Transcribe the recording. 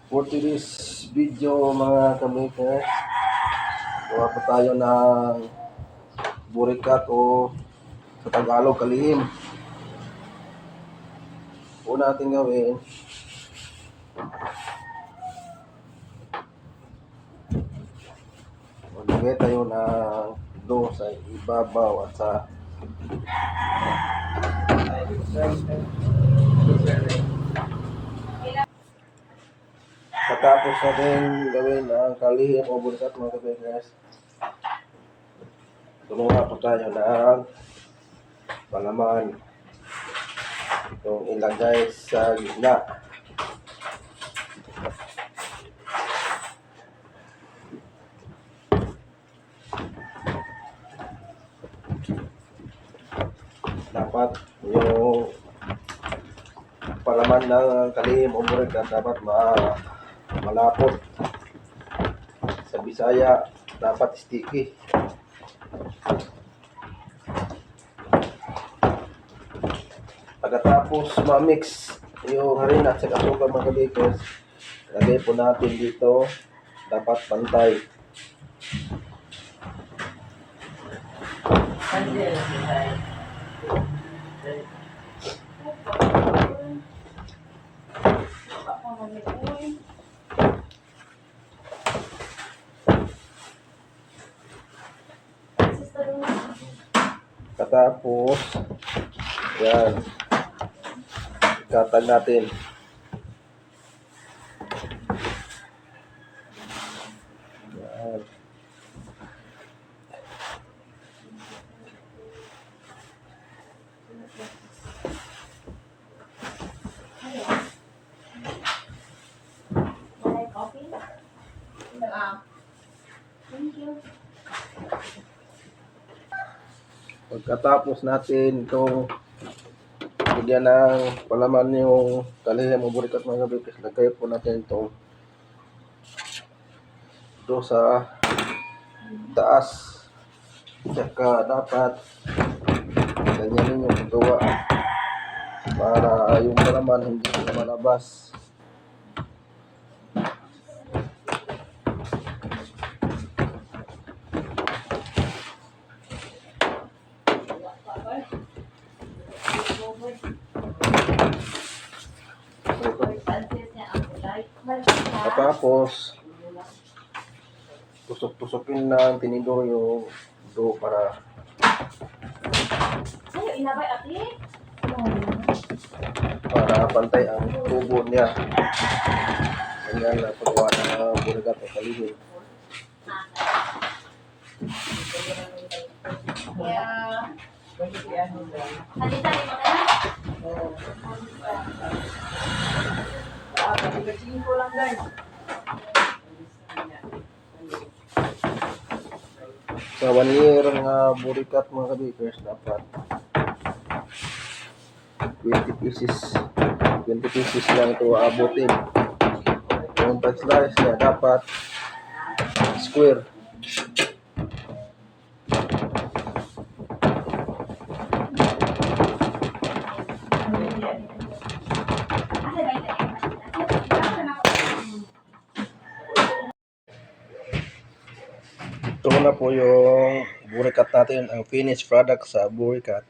For today's video mga ka-makers, gawa po tayo ng burikat o sa Tagalog kalihim. Una natin gawin, maglagay tayo ng dough sa ibabaw at sa pagkatapos natin gawin ang kalihim o burikat mga ka-makers, tulungan po tayo ng palaman. Itong ilagay sa gitna. Dapat yung palaman ng kalihim o burikat dapat malapot. Sa Bisaya dapat sticky. Pagkatapos ma-mix yung harina at saka asukal mga ka-bakers, lagay po natin dito, dapat pantay. Katapos, yan, ikatag natin. Yan. Thank you. Pagkatapos natin itong bigyan ng palaman yung kalihim o burikat mga ka-bakers, lagay po natin itong ito sa taas. Tsaka dapat ganyanin yung tuwa para yung palaman hindi na malabas. Tapos tusok-tusokin na tinidor yung dough para pantay ang tubo niya. Ganyan na paggawa ng burikat o kalihim. Sa 1 year nga burikat mga ka-bakers, dapat 20 pieces lang ito abutin. Yung pag-slice niya dapat square. Ito na po yung burikat natin, ang finished product sa burikat.